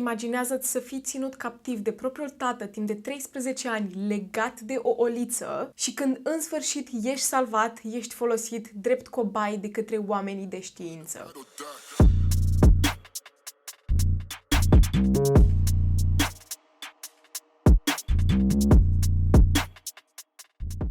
imaginează-ți să fii ținut captiv de propriul tată timp de 13 ani, legat de o oliță și când în sfârșit ești salvat, ești folosit drept cobai de către oamenii de știință.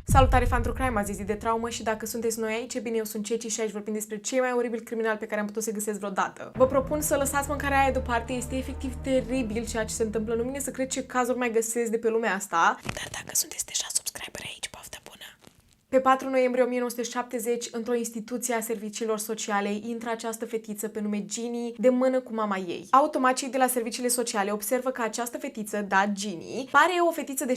Salutare, fan True Crime, azi zi de traumă și dacă sunteți noi aici, bine, eu sunt Ceci și aici vorbim despre cei mai oribili criminali pe care am putut să găsesc vreodată. Vă propun să lăsați mâncarea aia deoparte, este efectiv teribil ceea ce se întâmplă, nu vine să cred ce cazuri mai găsesc de pe lumea asta. Dar dacă sunteți deja subscriberi aici, poftă bună! Pe 4 noiembrie 1970, într-o instituție a serviciilor sociale, intră această fetiță pe nume Ginny de mână cu mama ei. Automat, cei de la serviciile sociale observă că această fetiță, da, Ginny, pare o fetiță de 6-7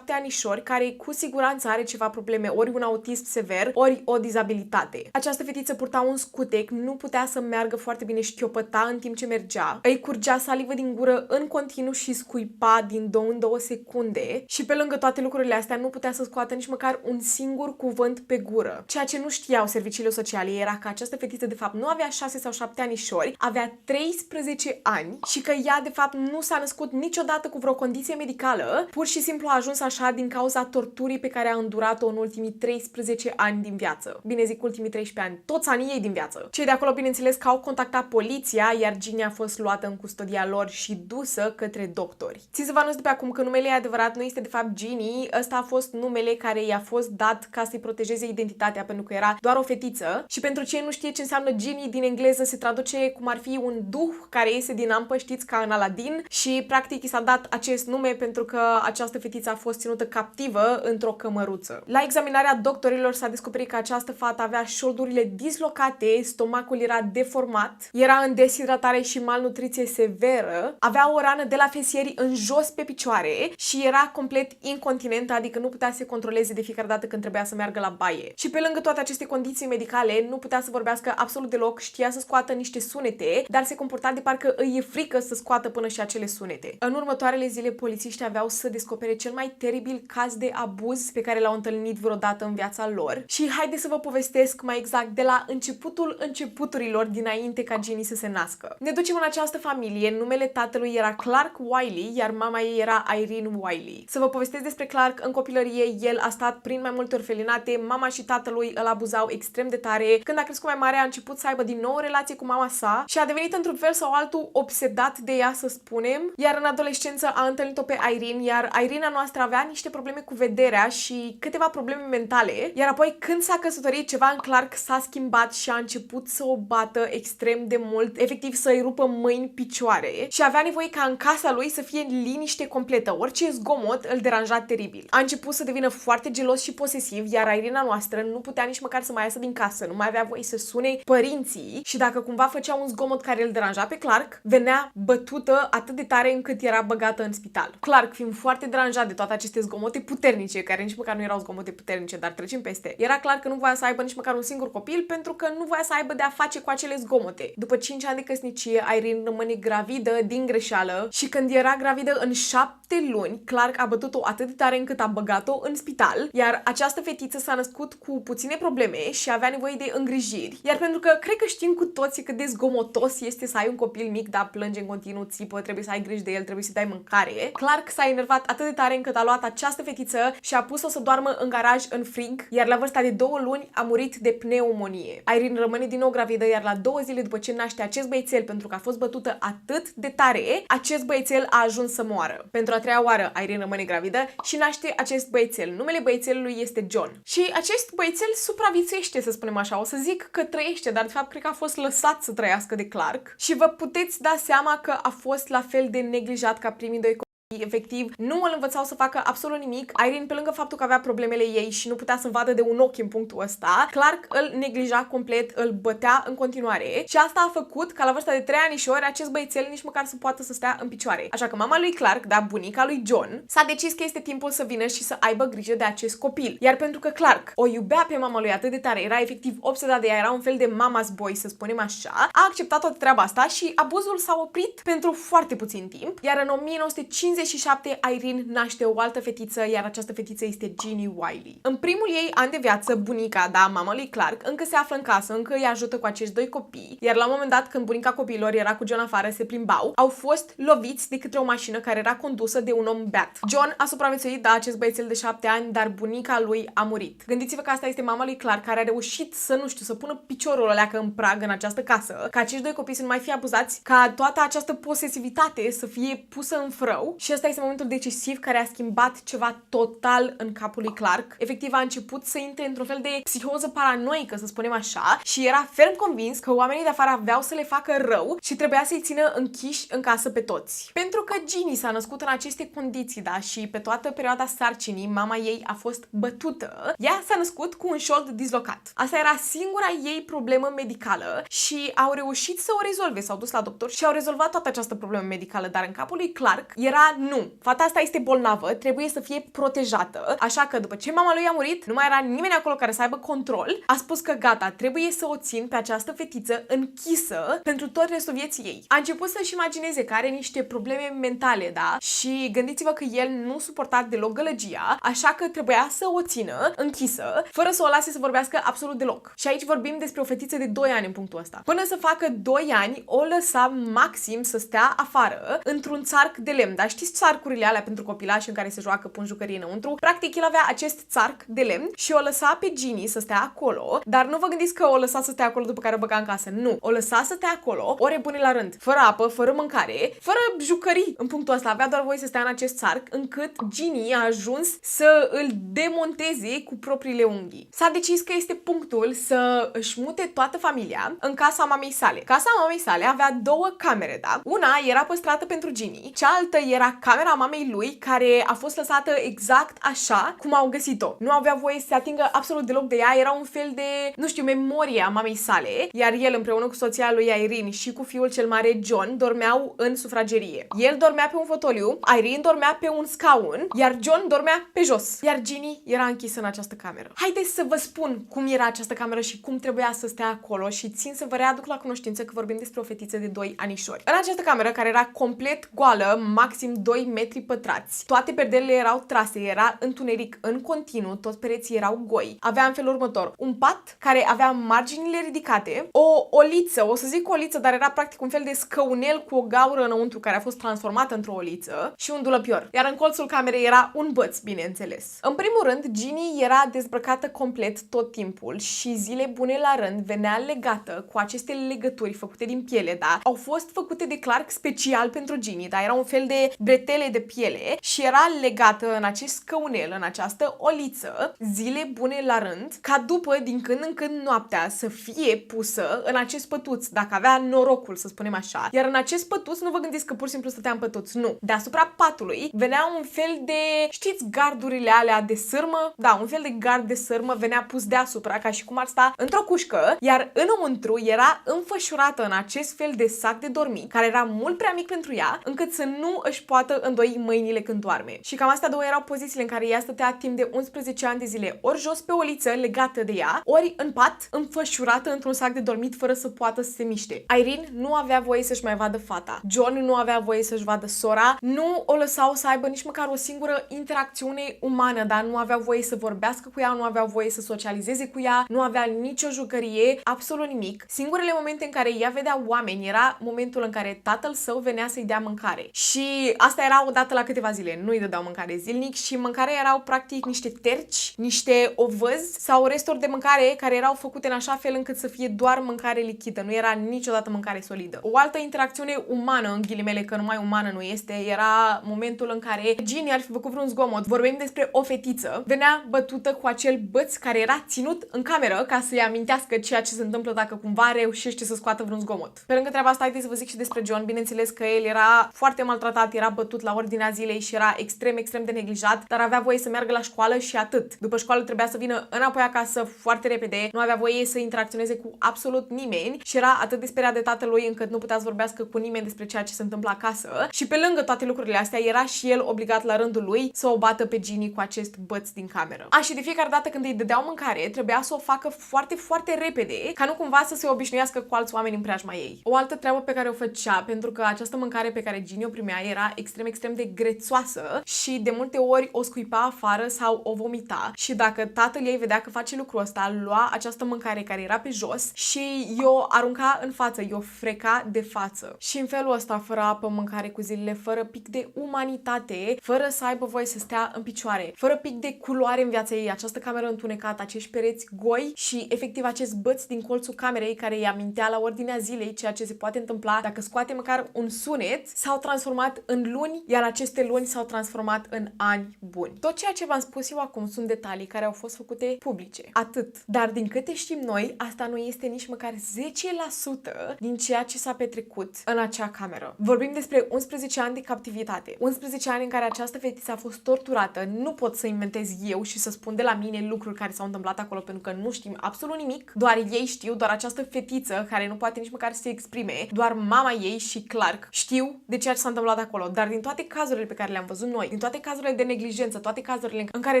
anișori care cu siguranță are ceva probleme, ori un autism sever, ori o dizabilitate. Această fetiță purta un scutec, nu putea să meargă foarte bine, șchiopăta în timp ce mergea, îi curgea salivă din gură în continuu și scuipa din 2 în 2 secunde și pe lângă toate lucrurile astea nu putea să scoată nici măcar un singur cuvânt pe gură. Ceea ce nu știau serviciile sociale era că această fetiță de fapt nu avea 6 sau 7 anișori, avea 13 ani și că ea de fapt nu s-a născut niciodată cu vreo condiție medicală, pur și simplu a ajuns așa din cauza torturii pe care a îndurat-o în ultimii 13 ani din viață. Bine zic ultimii 13 ani, toți anii ei din viață. Cei de acolo, bineînțeles, că au contactat poliția, iar Ginny a fost luată în custodia lor și dusă către doctori. Ți să vă anunț de pe acum că numele ei adevărat nu este de fapt Ginny, ăsta a fost numele care i-a fost dat ca să-i protejeze identitatea, pentru că era doar o fetiță. Și pentru cine nu știe ce înseamnă Ginny, din engleză se traduce cum ar fi un duh care iese din apă, știți, ca în Aladdin, și practic i s-a dat acest nume pentru că această fetiță a fost ținută captivă într-o cămăruță. La examinarea doctorilor s-a descoperit că această fată avea șoldurile dislocate, stomacul era deformat, era în deshidratare și malnutriție severă, avea o rană de la fesieri în jos pe picioare și era complet incontinentă, adică nu putea să se controleze de fiecare dată când trebuia să meargă la baie. Și pe lângă toate aceste condiții medicale, nu putea să vorbească absolut deloc, știa să scoată niște sunete, dar se comporta de parcă îi e frică să scoată până și acele sunete. În următoarele zile, polițiștii aveau să descopere cel mai teribil caz de abuz pe care l-au întâlnit vreodată în viața lor. Și haideți să vă povestesc mai exact de la începutul începuturilor, dinainte ca Ginny să se nască. Ne ducem în această familie, numele tatălui era Clark Wiley, iar mama ei era Irene Wiley. Să vă povestesc despre Clark, în copilărie el a stat prin mai multe orfelinate, mama și tatălui îl abuzau extrem de tare. Când a crescut mai mare, a început să aibă din nou o relație cu mama sa și a devenit într-un fel sau altul obsedat de ea, să spunem, iar în adolescență a întâlnit-o pe Irene, iar Irina noastră avea niște probleme cu vederea și câteva probleme mentale, iar apoi când s-a căsătorit, ceva în Clark s-a schimbat și a început să o bată extrem de mult, efectiv să-i rupă mâini, picioare și avea nevoie ca în casa lui să fie liniște completă, orice zgomot îl deranja teribil. A început să devină foarte gelos și posesiv, iar Irina noastră nu putea nici măcar să mai iasă din casă, nu mai avea voie să sune părinții și dacă cumva făcea un zgomot care îl deranja pe Clark, venea bătută atât de tare încât era băgată în spital. Clark, fiind foarte deranjat de toate aceste zgomote puternice, care nici măcar nu erau zgomote puternice, dar trecem peste, era clar că nu voia să aibă nici măcar un singur copil pentru că nu voia să aibă de a face cu acele zgomote. După 5 ani de căsnicie, Irene rămâne gravidă din greșeală și când era gravidă în 7 luni, Clark a bătut-o atât de tare încât a băgat-o în spital, iar această fetiță s-a născut cu puține probleme și avea nevoie de îngrijiri. Iar pentru că cred că știm cu toții cât de zgomotos este să ai un copil mic, dar plânge în continuu, țipă, trebuie să ai grijă de el, trebuie să-i dai mâncare. Clark s-a enervat atât de tare încât a luat această fetiță și a pus-o să doarmă în garaj în frig, iar la vârsta de 2 luni a murit de pneumonie. Irene rămâne din nou gravidă, iar la 2 zile după ce naște acest băiețel, pentru că a fost bătută atât de tare, acest băiețel a ajuns să moară. Pentru a 3-a oară, Irene rămâne gravidă și naște acest băiețel. Numele băiețelului este John. Și acest băiețel supraviețuiește, să spunem așa. O să zic că trăiește, dar de fapt cred că a fost lăsat să trăiască de Clark. Și vă puteți da seama că a fost la fel de neglijat ca primii 2 copii. Efectiv, nu îl învățau să facă absolut nimic. Irene, pe lângă faptul că avea problemele ei și nu putea să vadă de un ochi în punctul ăsta, Clark îl neglija complet, îl bătea în continuare și asta a făcut ca la vârsta de 3 anișori acest băiețel nici măcar să poată să stea în picioare. Așa că mama lui Clark, da, bunica lui John, s-a decis că este timpul să vină și să aibă grijă de acest copil. Iar pentru că Clark o iubea pe mama lui atât de tare, era efectiv obsedat de ea, era un fel de mama's boy, să spunem așa, a acceptat toată treaba asta și abuzul s-a oprit pentru foarte puțin timp, iar în 1950 57, Irene naște o altă fetiță, iar această fetiță este Ginny Wiley. În primul ei an de viață, bunica, mama lui Clark, încă se află în casă, încă îi ajută cu acești doi copii, iar la un moment dat, când bunica copiilor era cu John afară, se plimbau, au fost loviți de către o mașină care era condusă de un om beat. John a supraviețuit, acest băiețel de 7 ani, dar bunica lui a murit. Gândiți-vă că asta este mama lui Clark, care a reușit să, nu știu, să pună piciorul ăla în prag în această casă, ca acești doi copii să nu mai fie abuzați, ca toată această posesivitate să fie pusă în frâu, și ăsta este momentul decisiv care a schimbat ceva total în capul lui Clark. Efectiv a început să intre într-un fel de psihoză paranoică, să spunem așa, și era ferm convins că oamenii de afară aveau să le facă rău și trebuia să-i țină închiși în casă pe toți. Pentru că Ginny s-a născut în aceste condiții, și pe toată perioada sarcinii mama ei a fost bătută, ea s-a născut cu un șold dislocat. Asta era singura ei problemă medicală și au reușit să o rezolve. S-au dus la doctor și au rezolvat toată această problemă medicală, dar în capul lui Clark era nu. Fata asta este bolnavă, trebuie să fie protejată, așa că după ce mama lui a murit, nu mai era nimeni acolo care să aibă control, a spus că gata, trebuie să o țin pe această fetiță închisă pentru tot restul vieții ei. A început să-și imagineze că are niște probleme mentale, și gândiți-vă că el nu suporta deloc gălăgia, așa că trebuia să o țină închisă, fără să o lase să vorbească absolut deloc. Și aici vorbim despre o fetiță de 2 ani în punctul ăsta. Până să facă 2 ani, o lăsa maxim să stea afară, într-un țarc de lemn. Dar știți țarcurile alea pentru copilași în care se joacă, pun jucării înăuntru? Practic, el avea acest țarc de lemn și o lăsa pe Ginny să stea acolo, dar nu vă gândiți că o lăsa să stea acolo după care o băga în casă. Nu. O lăsa să stea acolo ore bune la rând, fără apă, fără mâncare, fără jucării. În punctul ăsta avea doar voie să stea în acest țarc, încât Ginny a ajuns să îl demonteze cu propriile unghii. S-a decis că este punctul să își mute toată familia în casa mamei sale. Casa mamei sale avea 2 camere, Una era păstrată pentru Ginny, cealaltă era camera mamei lui, care a fost lăsată exact așa cum au găsit-o. Nu avea voie să se atingă absolut deloc de ea, era un fel de, nu știu, memoria mamei sale, iar el împreună cu soția lui Irene și cu fiul cel mare John dormeau în sufragerie. El dormea pe un fotoliu, Irene dormea pe un scaun, iar John dormea pe jos. Iar Ginny era închisă în această cameră. Haideți să vă spun cum era această cameră și cum trebuia să stea acolo și țin să vă readuc la cunoștință că vorbim despre o fetiță de 2 anișori. În această cameră, care era complet goală, maxim 2 metri pătrați, toate perdelele erau trase, era întuneric în continuu, toți pereții erau goi. Avea în felul următor: un pat care avea marginile ridicate, o oliță, o să zic oliță, dar era practic un fel de scăunel cu o gaură înăuntru care a fost transformată într-o oliță, și un dulăpior. Iar în colțul camerei era un băț, bineînțeles. În primul rând, Ginny era dezbrăcată complet tot timpul și zile bune la rând venea legată cu aceste legături făcute din piele, au fost făcute de Clark special pentru Ginny, era un fel de bretele de piele și era legată în acest scăunel, în această oliță, zile bune la rând, ca după, din când în când noaptea, să fie pusă în acest pătuț, dacă avea norocul, să spunem așa. Iar în acest pătuț, nu vă gândiți că pur și simplu stătea în pătuț, nu. Deasupra patului venea un fel de, știți, gardurile alea de sârmă? Un fel de gard de sârmă venea pus deasupra, ca și cum ar sta într-o cușcă, iar înăuntru era înfășurată în acest fel de sac de dormit, care era mult prea mic pentru ea, încât să nu își poată îndoi mâinile când doarme. Și cam astea două erau pozițiile în care ea stătea timp de 11 ani de zile, ori jos pe o liță legată de ea, ori în pat, înfășurată într-un sac de dormit fără să poată să se miște. Irene nu avea voie să-și mai vadă fata. John nu avea voie să-și vadă sora, nu o lăsau să aibă nici măcar o singură interacțiune umană, nu avea voie să vorbească cu ea, nu avea voie să socializeze cu ea, nu avea nicio jucărie, absolut nimic. Singurele momente în care ea vedea oameni era momentul în care tatăl său venea să-i dea mâncare. Și asta era odată la câteva zile, nu îi dădeau mâncare zilnic și mâncarea erau practic niște terci, niște ovăzi sau resturi de mâncare care erau făcute în așa fel încât să fie doar mâncare lichidă, nu era niciodată mâncare solidă. O altă interacțiune umană, în ghilimele, că numai umană nu este, era momentul în care Ginny ar fi făcut vreun zgomot. Vorbim despre o fetiță, venea bătută cu acel băț care era ținut în cameră ca să-i amintească ceea ce se întâmplă dacă cumva reușește să scoată vreun zgomot. Pe lângă treaba asta, haideți să vă zic și despre John. Bineînțeles că el era foarte maltratat, era bătut la ordinea zilei și era extrem de neglijat, dar avea voie să meargă la școală și atât. După școală trebuia să vină înapoi acasă foarte repede, nu avea voie să interacționeze cu absolut nimeni și era atât de speriat de tatălui încât nu putea să vorbească cu nimeni despre ceea ce se întâmplă acasă. Și pe lângă toate lucrurile astea, era și el obligat la rândul lui să o bată pe Ginny cu acest băț din cameră. Și de fiecare dată când îi dădeau mâncare, trebuia să o facă foarte repede, ca nu cumva să se obișnuiască cu alți oameni în preajma ei. O altă treabă pe care o făcea, pentru că această mâncare pe care Ginny o primea era extrem de grețoasă și de multe ori o scuipa afară sau o vomita și dacă tatăl ei vedea că face lucrul ăsta, lua această mâncare care era pe jos și o arunca în față, o freca de față. Și în felul ăsta, fără apă, mâncare cu zilele, fără pic de umanitate, fără să aibă voie să stea în picioare, fără pic de culoare în viața ei, această cameră întunecată, acești pereți goi și efectiv acest băț din colțul camerei care îi amintea la ordinea zilei ceea ce se poate întâmpla dacă scoate măcar un sunet, s-au transformat în luni, iar aceste luni s-au transformat în ani buni. Tot ceea ce v-am spus eu acum sunt detalii care au fost făcute publice. Atât. Dar din câte știm noi, asta nu este nici măcar 10% din ceea ce s-a petrecut în acea cameră. Vorbim despre 11 ani de captivitate. 11 ani în care această fetiță a fost torturată. Nu pot să inventez eu și să spun de la mine lucruri care s-au întâmplat acolo pentru că nu știm absolut nimic. Doar ei știu, doar această fetiță care nu poate nici măcar să se exprime, doar mama ei și Clark știu de ceea ce s-a întâmplat acolo. Dar din toate cazurile pe care le-am văzut noi, din toate cazurile de neglijență, toate cazurile în care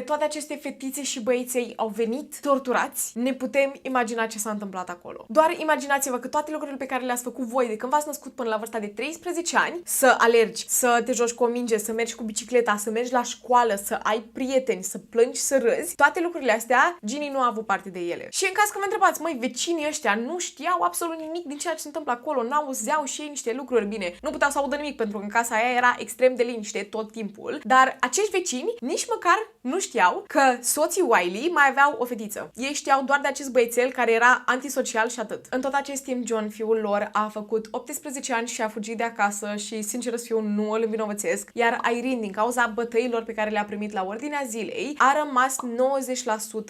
toate aceste fetițe și băieței au venit torturați, ne putem imagina ce s-a întâmplat acolo. Doar imaginați-vă că toate lucrurile pe care le-ați făcut voi de când v-ați născut până la vârsta de 13 ani, să alergi, să te joci cu o minge, să mergi cu bicicleta, să mergi la școală, să ai prieteni, să plângi, să râzi, toate lucrurile astea, Ginny nu a avut parte de ele. Și în caz că vă întrebați, măi, vecinii ăștia nu știau absolut nimic din ceea ce se întâmplă acolo, n-auzeau și ei niște lucruri, bine, nu puteau să audă nimic pentru că în casa aia era extrem de liniște tot timpul, dar acești vecini nici măcar nu știau că soții Wiley mai aveau o fetiță. Ei știau doar de acest băiețel care era antisocial și atât. În tot acest timp, John, fiul lor, a făcut 18 ani și a fugit de acasă și, sincer să fiu, nu îl învinovățesc, iar Irene, din cauza bătăilor pe care le-a primit la ordinea zilei, a rămas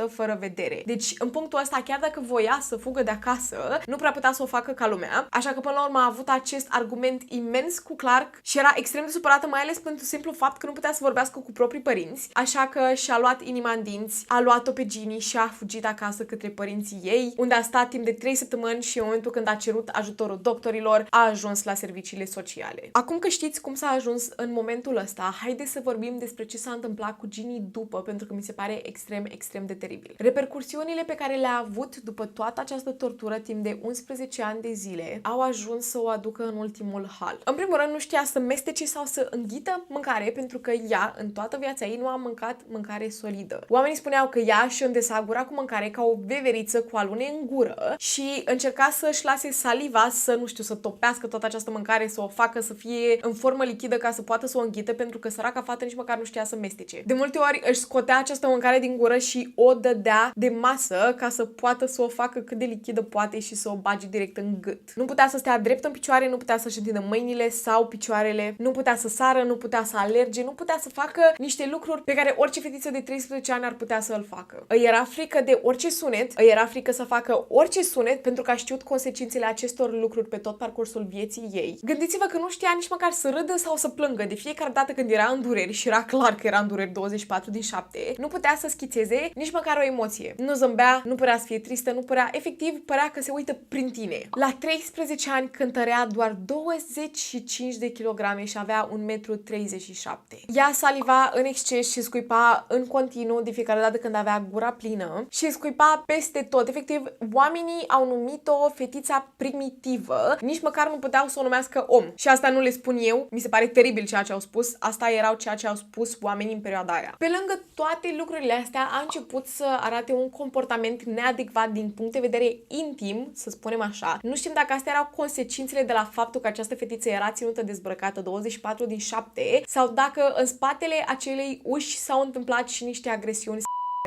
90% fără vedere. Deci, în punctul ăsta, chiar dacă voia să fugă de acasă, nu prea putea să o facă ca lumea, așa că până la urmă a avut acest argument imens cu Clark și era extrem de supărată, mai ales pentru simplu fapt că nu putea să vorbească cu proprii părinți, așa că și-a luat inima în dinți, a luat-o pe Ginny și a fugit acasă către părinții ei, unde a stat timp de 3 săptămâni și în momentul când a cerut ajutorul doctorilor, a ajuns la serviciile sociale. Acum că știți cum s-a ajuns în momentul ăsta, haideți să vorbim despre ce s-a întâmplat cu Ginny după, pentru că mi se pare extrem de teribil. Repercursiunile pe care le-a avut după toată această tortură timp de 11 ani de zile au ajuns să o aducă în ultimul hal. În primul rând, nu știa să mestece sau să înghită mâncare pentru că ea, în toată viața ei, nu a mâncat mâncare solidă. Oamenii spuneau că ea și îndesa gura cu mâncare ca o veveriță cu alune în gură și încerca să-și lase saliva să, nu știu, să topească toată această mâncare, să o facă să fie în formă lichidă ca să poată să o înghită, pentru că săraca fată nici măcar nu știa să mestece. De multe ori își scotea această mâncare din gură și o dădea de masă ca să poată să o facă cât de lichidă poate și să o bage direct în gât. Nu putea să stea drept în picioare, nu putea să-și întindă mâinile sau picioarele, nu putea să sară, nu putea să alerge, nu putea să facă niște lucruri pe care orice fetiță de 13 ani ar putea să îl facă. Îi era frică de orice sunet, îi era frică să facă orice sunet pentru că a știut consecințele acestor lucruri pe tot parcursul vieții ei. Gândiți-vă că nu știa nici măcar să râdă sau să plângă. De fiecare dată când era în dureri și era clar că era în dureri 24/7, nu putea să schițeze nici măcar o emoție. Nu zâmbea, nu părea să fie tristă, nu părea, efectiv, părea că se uită prin tine. La 13 ani cântărea doar 25 de kilograme și avea 1,37 m. Ea saliva în exces și scuipa în continuu de fiecare dată când avea gura plină și scuipa peste tot. Efectiv, oamenii au numit-o fetița primitivă, nici măcar nu puteau să o numească om. Și asta nu le spun eu, mi se pare teribil ceea ce au spus, asta erau ceea ce au spus oamenii în perioada aia. Pe lângă toate lucrurile astea, a început să arate un comportament neadecvat din punct de vedere intim, să spunem așa. Nu știm dacă astea erau consecințele de la faptul că această fetiță era ținută dezbrăcată 24/7 sau dacă în spatele acelei uși s-au întâmplat și niște agresiuni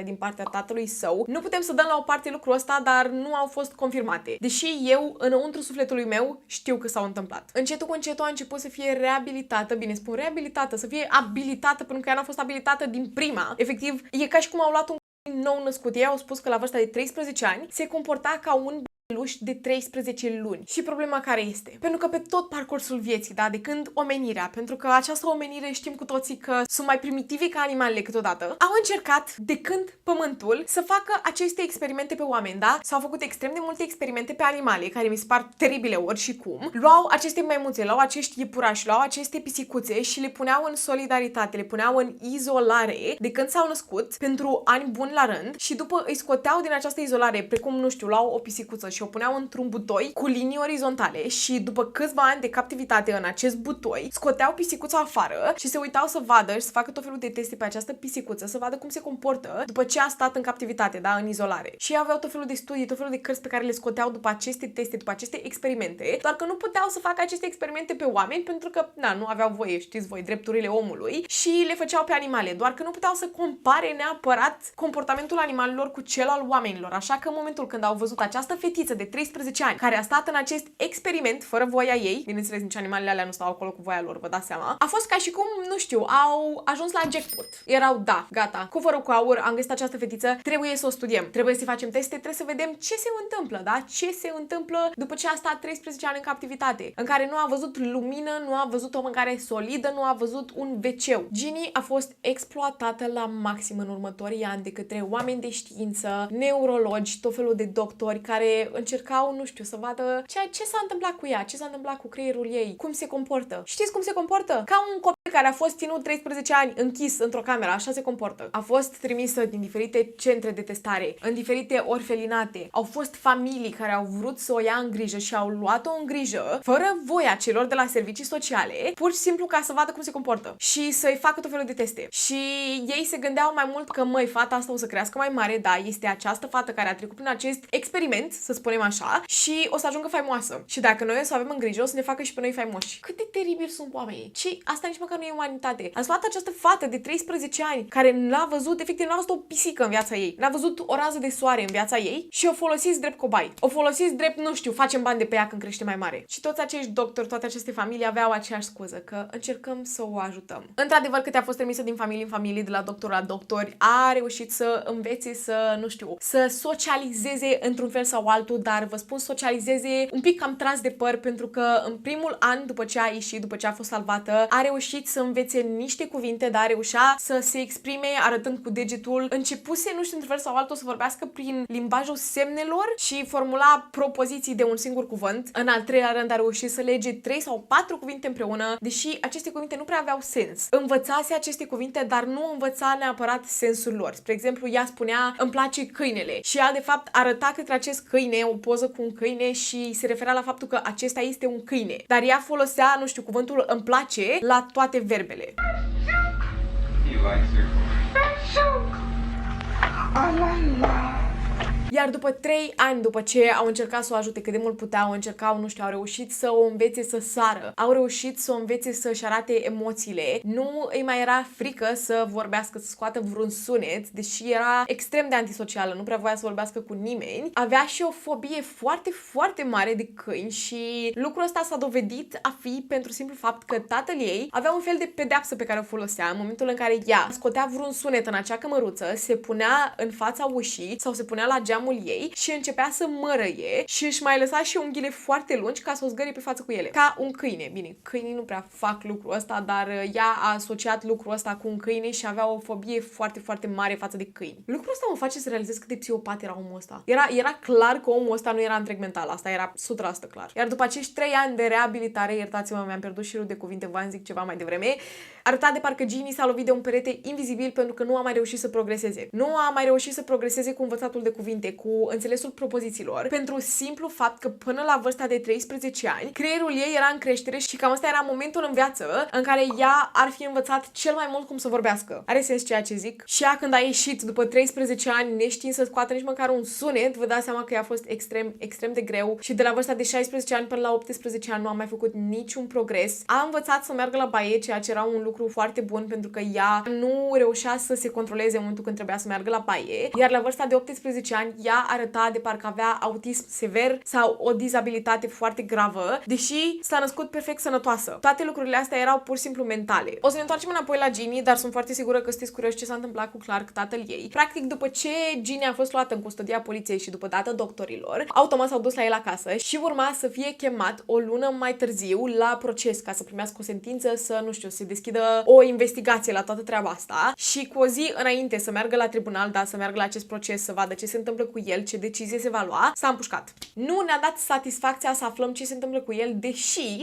din partea tatălui său. Nu putem să dăm la o parte lucrul ăsta, dar nu au fost confirmate. Deși eu, înăuntru sufletului meu, știu că s-au întâmplat. Încetul cu încetul a început să fie reabilitată, bine spun reabilitată, să fie abilitată, pentru că ea n-a fost abilitată din prima. Efectiv, e ca și cum au luat un nou născut. Ei au spus că la vârsta de 13 ani se comporta ca un beluș de 13 luni. Și problema care este? Pentru că pe tot parcursul vieții, da, de când omenirea, pentru că această omenire știm cu toții că sunt mai primitivi ca animalele câteodată, au încercat de când pământul să facă aceste experimente pe oameni, da? S-au făcut extrem de multe experimente pe animale, care mi se par teribile ori și cum. Luau aceste maimuțe, luau acești iepurași, luau aceste pisicuțe și le puneau în solidaritate, le puneau în izolare de când s-au născut pentru ani buni la rând și după îi scoteau din această izolare, precum, nu știu, luau o pisicuță și o puneau într-un butoi cu linii orizontale și după câțiva ani de captivitate în acest butoi, scoteau pisicuța afară și se uitau să vadă și să facă tot felul de teste pe această pisicuță, să vadă cum se comportă după ce a stat în captivitate, da, în izolare. Și aveau tot felul de studii, tot felul de cărți pe care le scoteau după aceste teste, după aceste experimente, doar că nu puteau să facă aceste experimente pe oameni pentru că, na, nu aveau voie, știți voi, drepturile omului și le făceau pe animale, doar că nu puteau să compare neapărat comportamentul animalelor cu cel al oamenilor. Așa că în momentul când au văzut această fetiță de 13 ani care a stat în acest experiment fără voia ei, bineînțeles nici animalele alea nu stau acolo cu voia lor, vă dați seama, a fost ca și cum, nu știu, au ajuns la jackpot. Erau, da, gata, cu fără cu aur, am găsit această fetiță, trebuie să o studiem, trebuie să facem teste, trebuie să vedem ce se întâmplă, da? Ce se întâmplă după ce a stat 13 ani în captivitate, în care nu a văzut lumină, nu a văzut o mâncare solidă, nu a văzut un WC-ul. Ginny a fost exploatată la maxim în următorii ani de către oameni de știință, neurologi, tot felul de doctori care încercau, nu știu, să vadă ce s-a întâmplat cu ea, ce s-a întâmplat cu creierul ei, cum se comportă. Știți cum se comportă? Ca un copil care a fost ținut 13 ani închis într-o cameră, așa se comportă. A fost trimisă din diferite centre de testare, în diferite orfelinate. Au fost familii care au vrut să o ia în grijă și au luat-o în grijă, fără voia celor de la servicii sociale, pur și simplu ca să vadă cum se comportă și să-i facă tot felul de teste. Și ei se gândeau mai mult că, măi, fata asta o să crească mai mare, da, este această fată care a trecut prin acest experiment, să spunem așa, și o să ajungă faimoasă. Și dacă noi o să avem în grijă, o să ne facă și pe noi faimoși. Cât de teribil sunt oamenii. Și asta nici măcar nu e umanitate. Ați luat această fată de 13 ani care n-a văzut, efectiv, n-a văzut o pisică în viața ei, n-a văzut o rază de soare în viața ei și o folosiți drept cobai. O folosiți drept, nu știu, facem bani de pe ea când crește mai mare. Și toți acești doctori, toate aceste familii aveau aceeași scuză, că încercăm să o ajutăm. Într-adevăr, cât a fost trimisă din familie în familie, de la doctor la doctori, a reușit să învețe să, nu știu, să socializeze într-un fel sau altul, dar vă spun socializeze un pic cam tras de păr, pentru că în primul an, după ce a ieșit, după ce a fost salvată, a reușit să învețe niște cuvinte, dar reușea să se exprime arătând cu degetul. Începuse, nu știu, într-un fel sau altul, să vorbească prin limbajul semnelor și formula propoziții de un singur cuvânt. În al treilea rând a reușit să lege 3 sau 4 cuvinte împreună, deși aceste cuvinte nu prea aveau sens. Învățase aceste cuvinte, dar nu învăța neapărat sensul lor. Spre exemplu, ea spunea, îmi place câinele și ea de fapt arăta către acest câine, o poză cu un câine și se referea la faptul că acesta este un câine. Dar ea folosea, nu știu, cuvântul îmi place la toate verbele. Iar după 3 ani după ce au încercat să o ajute cât de mult puteau, încercau, nu știu, au reușit să o învețe să sară, au reușit să o învețe să-și arate emoțiile, nu îi mai era frică să vorbească, să scoată vreun sunet, deși era extrem de antisocială, nu prea voia să vorbească cu nimeni, avea și o fobie foarte, foarte mare de câini și lucrul ăsta s-a dovedit a fi pentru simplu fapt că tatăl ei avea un fel de pedeapsă pe care o folosea în momentul în care ea scotea vreun sunet în acea cămăruță, se punea în fața ușii sau se punea la geamul ei și începea să mărăie și își mai lăsa și unghiile foarte lungi ca să o zgărie pe față cu ele. Ca un câine. Bine, câinii nu prea fac lucrul ăsta, dar ea a asociat lucrul ăsta cu un câine și avea o fobie foarte, foarte mare față de câini. Lucrul ăsta mă face să realizez cât de psihopat era omul ăsta. Era clar că omul ăsta nu era întreg mental. Asta era 100% clar. Iar după acești 3 ani de reabilitare, iertați-mă, mi-am pierdut șirul de cuvinte, v-am zic ceva mai devreme, arăta de parcă Ginny s-a lovit de un perete invizibil pentru că nu a mai reușit să progreseze. Nu a mai reușit să progreseze cu învățatul de cuvinte, cu înțelesul propozițiilor, pentru simplu fapt că până la vârsta de 13 ani, creierul ei era în creștere și cam asta era momentul în viață în care ea ar fi învățat cel mai mult cum să vorbească. Are sens ceea ce zic? Și ea când a ieșit după 13 ani, neștiind să scoată nici măcar un sunet, vă dați seama că i-a fost extrem, extrem de greu și de la vârsta de 16 ani până la 18 ani nu a mai făcut niciun progres. A învățat să meargă la baie, ceea ce era un lucru foarte bun pentru că ea nu reușea să se controleze în momentul când trebuia să meargă la baie, iar la vârsta de 18 ani ea arăta de parcă avea autism sever sau o dizabilitate foarte gravă, deși s-a născut perfect sănătoasă. Toate lucrurile astea erau pur și simplu mentale. O să ne întoarcem înapoi la Ginny, dar sunt foarte sigură că sunteți curioși ce s-a întâmplat cu Clark, tatăl ei. Practic, după ce Ginny a fost luată în custodia poliției și după dată doctorilor, automat s-au dus la el acasă și urma să fie chemat o lună mai târziu la proces ca să primească o sentință, să, nu știu, se deschidă o investigație la toată treaba asta și cu o zi înainte să meargă la tribunal, da, să meargă la acest proces, să vadă ce se întâmplă cu el, ce decizie se va lua, s-a împușcat. Nu ne-a dat satisfacția să aflăm ce se întâmplă cu el,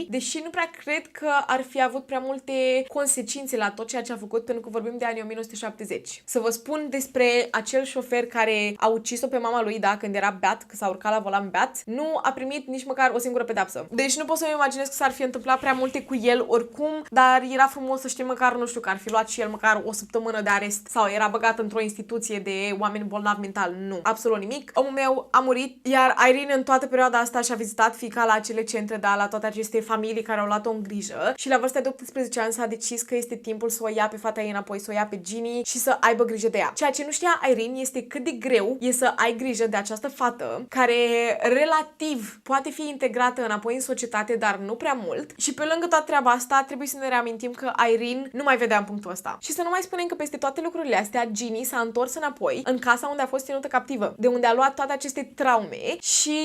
deși nu prea cred că ar fi avut prea multe consecințe la tot ceea ce a făcut, pentru că vorbim de anii 1970. Să vă spun despre acel șofer care a ucis-o pe mama lui, da, când era beat, că s-a urcat la volan beat, nu a primit nici măcar o singură pedeapsă. Deci nu pot să-mi imaginez că s-ar fi întâmplat prea multe cu el oricum, dar era frumos să știm măcar, nu știu, că ar fi luat și el măcar o săptămână de arest sau era băgat într-o instituție de oameni bolnavi mental. Nu, absolut nimic. Omul meu a murit, iar Irene în toată perioada asta și-a vizitat fiica la acele centre, da, la toate aceste familii care au luat-o în grijă și la vârsta de 18 ani s-a decis că este timpul să o ia pe fata ei înapoi, să o ia pe Ginny și să aibă grijă de ea. Ceea ce nu știa Irene este cât de greu e să ai grijă de această fată care relativ poate fi integrată înapoi în societate, dar nu prea mult. Și pe lângă toată treaba asta, trebuie să ne reamintim că Irene nu mai vedea în punctul ăsta. Și să nu mai spunem că peste toate lucrurile astea, Ginny s-a întors înapoi în casa unde a fost ținută captivă, de unde a luat toate aceste traume și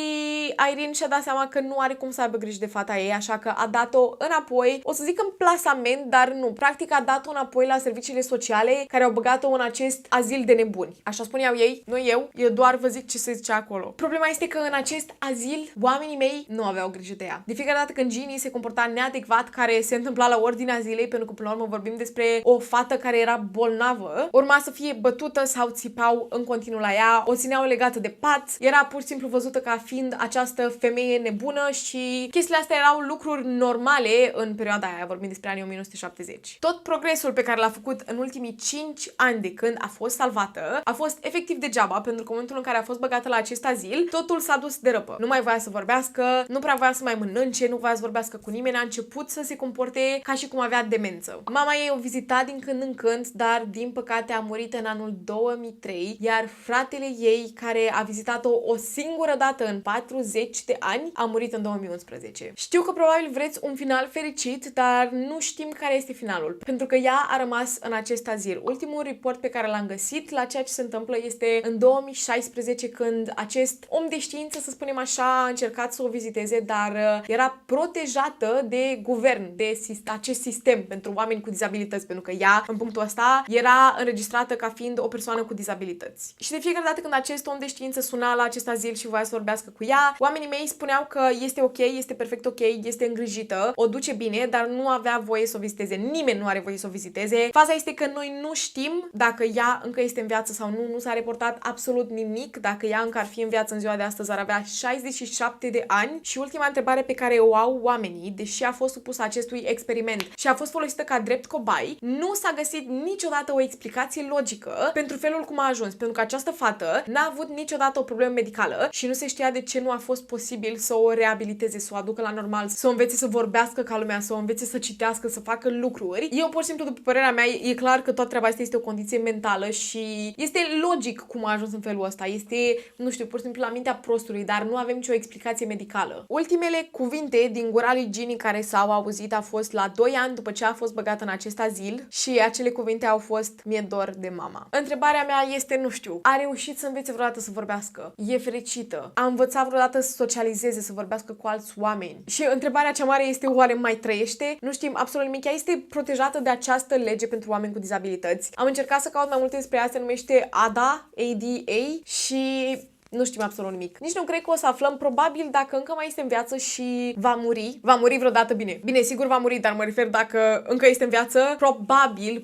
Irene și-a dat seama că nu are cum să aibă grijă de fata ei, așa că a dat-o înapoi, o să zic în plasament, dar nu, practic a dat-o înapoi la serviciile sociale care au băgat-o în acest azil de nebuni. Așa spuneau ei, nu eu doar vă zic ce se zice acolo. Problema este că în acest azil, oamenii mei nu aveau grijă de ea. De fiecare dată când Ginny se comporta neadecvat, care se întâmpla la ordinea zilei, pentru că până la urmă vorbim despre o fată care era bolnavă, urma să fie bătută sau țipau în continuu la ea, o țineau legată de pat, era pur și simplu văzută ca fiind această femeie nebună și chestiile astea erau lucruri normale în perioada aia, vorbim despre anii 1970. Tot progresul pe care l-a făcut în ultimii 5 ani de când a fost salvată a fost efectiv degeaba, pentru că în momentul în care a fost băgată la acest azil, totul s-a dus de răpă. Nu mai voia să vorbească, nu prea voia să mai mănânce, nu voia să vorbească cu nimeni, a început să se comporte ca și cum avea demență. Mama ei o vizita din când în când, dar din păcate a murit în anul 2003, iar fratele ei, care a vizitat-o o singură dată în 40 de ani, a murit în 2011. Știu că probabil vreți un final fericit, dar nu știm care este finalul, pentru că ea a rămas în acest azil. Ultimul report pe care l-am găsit la ceea ce se întâmplă este în 2016, când acest om de știință, să spunem așa, a încercat să o viziteze, dar era protejată de guvern, de acest sistem pentru oameni cu dizabilități, pentru că ea, în punctul ăsta, era înregistrată ca fiind o persoană cu dizabilități. Și de fiecare dată când acest om de știință suna la acest azil și voia să vorbească cu ea, oamenii mei spuneau că este ok, este perfect ok, este îngrijită, o duce bine, dar nu avea voie să o viziteze. Nimeni nu are voie să o viziteze. Faza este că noi nu știm dacă ea încă este în viață sau nu, nu s-a reportat absolut nimic. Dacă ea încă ar fi în viață în ziua de astăzi, ar avea 67 de ani. Și ultima întrebare pe care o au oamenii, deși a fost supusă acestui experiment și a fost folosită ca drept cobai, nu s-a găsit niciodată o explicație logică pentru felul cum a ajuns, pentru că această fată n-a avut niciodată o problemă medicală și nu se știa de ce nu a fost posibil să o reabiliteze, să o aducă la normal, să o învețe să vorbească ca lumea, să o învețe să citească, să facă lucruri. Eu, pur și simplu, după părerea mea, e clar că toată treaba asta este o condiție mentală și este logic cum a ajuns în felul ăsta. Este, nu știu, pur și simplu la mintea prostului, dar nu avem nicio explicație medicală. Ultimele cuvinte din gura lui Ginny care s-au auzit a fost la 2 ani după ce a fost băgată în acest azil și acele cuvinte au fost: mi-e dor de mama. Întrebarea mea este, nu știu, a reușit să învețe vreodată să vorbească? E fericită? A învățat vreodată să socializeze, să vorbească cu alți oameni? Și întrebarea cea mare este, oare mai trăiește? Nu știm absolut nimic. Ea este protejată de această lege pentru oameni cu dizabilități. Am încercat să caut mai multe despre ea, se numește ADA, și nu știm absolut nimic. Nici nu cred că o să aflăm, probabil dacă încă mai este în viață și va muri. Va muri vreodată, bine. Bine, sigur va muri, dar mă refer dacă încă este în viață,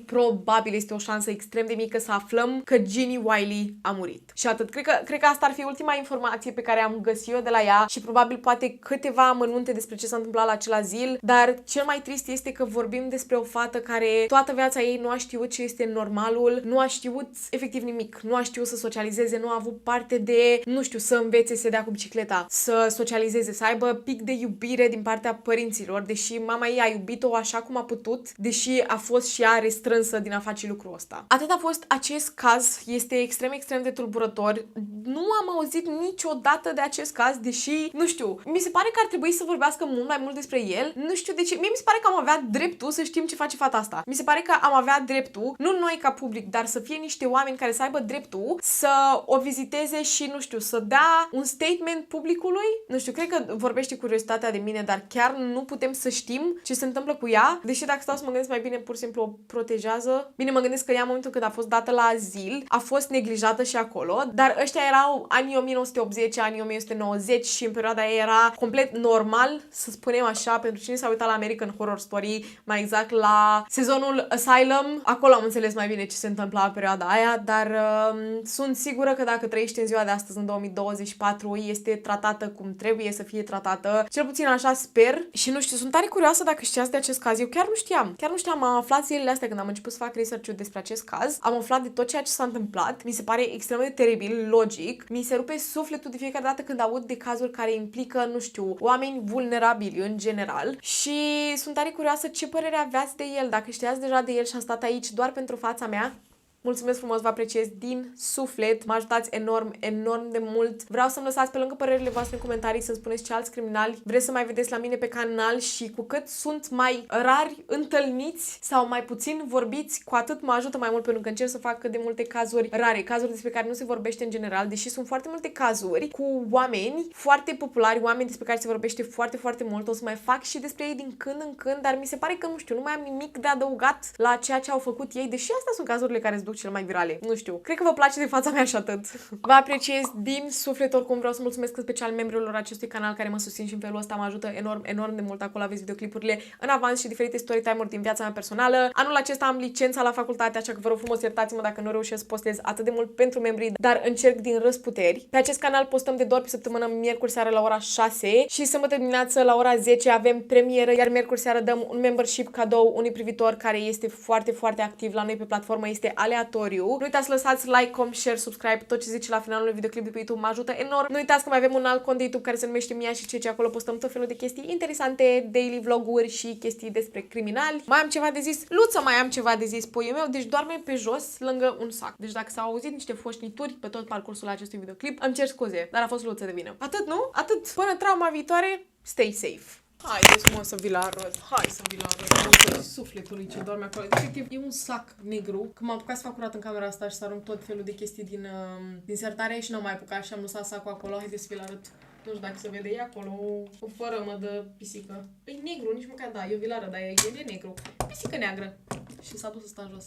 probabil este o șansă extrem de mică să aflăm că Ginny Wiley a murit. Și atât. Cred că asta ar fi ultima informație pe care am găsit eu de la ea și probabil poate câteva amănunte despre ce s-a întâmplat la acel azil, dar cel mai trist este că vorbim despre o fată care toată viața ei nu a știut ce este normalul, nu a știut efectiv nimic, nu a știut să socializeze, nu a avut parte de, nu știu, să învețe să dea cu bicicleta, să socializeze, să aibă pic de iubire din partea părinților, deși mama ei a iubit-o așa cum a putut, deși a fost și ea restrânsă din a face lucrul ăsta. Atât a fost acest caz, este extrem de tulburător. Nu am auzit niciodată de acest caz, deși, nu știu, mi se pare că ar trebui să vorbească mult mai mult despre el. Nu știu de ce. Mie mi se pare că am avea dreptul să știm ce face fata asta. Mi se pare că am avea dreptul, nu noi ca public, dar să fie niște oameni care să aibă dreptul să o viziteze și, nu știu, să dea un statement publicului. Nu știu, cred că vorbește curiozitatea de mine, dar chiar nu putem să știm ce se întâmplă cu ea, deși dacă stau să mă gândesc mai bine, pur și simplu o protejează. Bine, mă gândesc că ea în momentul când a fost dată la azil, a fost neglijată și acolo, dar ăștia erau anii 1980, anii 1990 și în perioada aia era complet normal, să spunem așa, pentru cine s-a uitat la American Horror Story, mai exact la sezonul Asylum, acolo am înțeles mai bine ce se întâmpla în perioada aia, dar sunt sigură că dacă trăiești în ziua de astăzi, în 2024, este tratată cum trebuie să fie tratată. Cel puțin așa sper. Și nu știu, sunt tare curioasă dacă știați de acest caz. Eu chiar nu știam. Chiar nu știam. Am aflat zilele astea când am început să fac research-ul despre acest caz. Am aflat de tot ceea ce s-a întâmplat. Mi se pare extrem de teribil, logic. Mi se rupe sufletul de fiecare dată când aud de cazuri care implică, nu știu, oameni vulnerabili în general. Și sunt tare curioasă ce părere aveați de el. Dacă știați deja de el și a stat aici doar pentru fața mea, mulțumesc frumos, vă apreciez din suflet, mă ajutați enorm, enorm de mult. Vreau să-mi lăsați pe lângă părerile voastre în comentarii să-mi spuneți ce alți criminali vreți să mai vedeți la mine pe canal și cu cât sunt mai rari întâlniți sau mai puțin vorbiți, cu atât mă ajută mai mult pentru că încerc să fac cât de multe cazuri rare, cazuri despre care nu se vorbește în general, deși sunt foarte multe cazuri cu oameni foarte populari, oameni despre care se vorbește foarte, foarte mult. O să mai fac și despre ei din când în când, dar mi se pare că, nu știu, nu mai am nimic de adăugat la ceea ce au făcut ei, deși astea sunt cazurile care îți duc cel mai virale. Nu știu. Cred că vă place de fața mea și atât. Vă apreciez din suflet oricum. Vreau să mulțumesc în special membrilor acestui canal care mă susțin și în felul ăsta mă ajută enorm, enorm de mult. Acolo aveți videoclipurile în avans și diferite story time-uri din viața mea personală. Anul acesta am licența la facultate, așa că vă rog frumos iertați-mă dacă nu reușesc să postez atât de mult pentru membrii, dar încerc din răsputeri. Pe acest canal postăm de 2 ori pe săptămână, miercuri seara la ora 6 și sâmbătă dimineață la ora 10 avem premieră, iar miercuri seara dăm un membership cadou unui privitor care este foarte, foarte activ la noi pe platformă, este aleatoriu. Nu uitați să lăsați like, comment, share, subscribe, tot ce zice la finalul videoclipului pe YouTube mă ajută enorm. Nu uitați că mai avem un alt cont de YouTube care se numește Mia și Ceci, acolo postăm tot felul de chestii interesante, daily vloguri și chestii despre criminali. Mai am ceva de zis, Luță, mai am ceva de zis, puiul meu, deci doarme pe jos lângă un sac. Deci dacă s-au auzit niște foșnituri pe tot parcursul acestui videoclip, îmi cer scuze, dar a fost Luță de vină. Atât, nu? Atât. Până trauma viitoare, stay safe. Haideți, mă, să vi-l arăt. Hai să vi-l arăt. Sufletului ce doarme acolo. Efectiv, e un sac negru. Când m-am apucat să fac curat în camera asta și să arunc tot felul de chestii din sertare și n-am mai apucat și am lăsat sacul acolo. Haideți să vi-l arăt. Nu știu dacă se vede, e acolo o fărămă de pisică. E negru, nici măcar, da, eu vi-l arăt, dar el e negru. Pisică neagră. Și s-a dus să sta jos.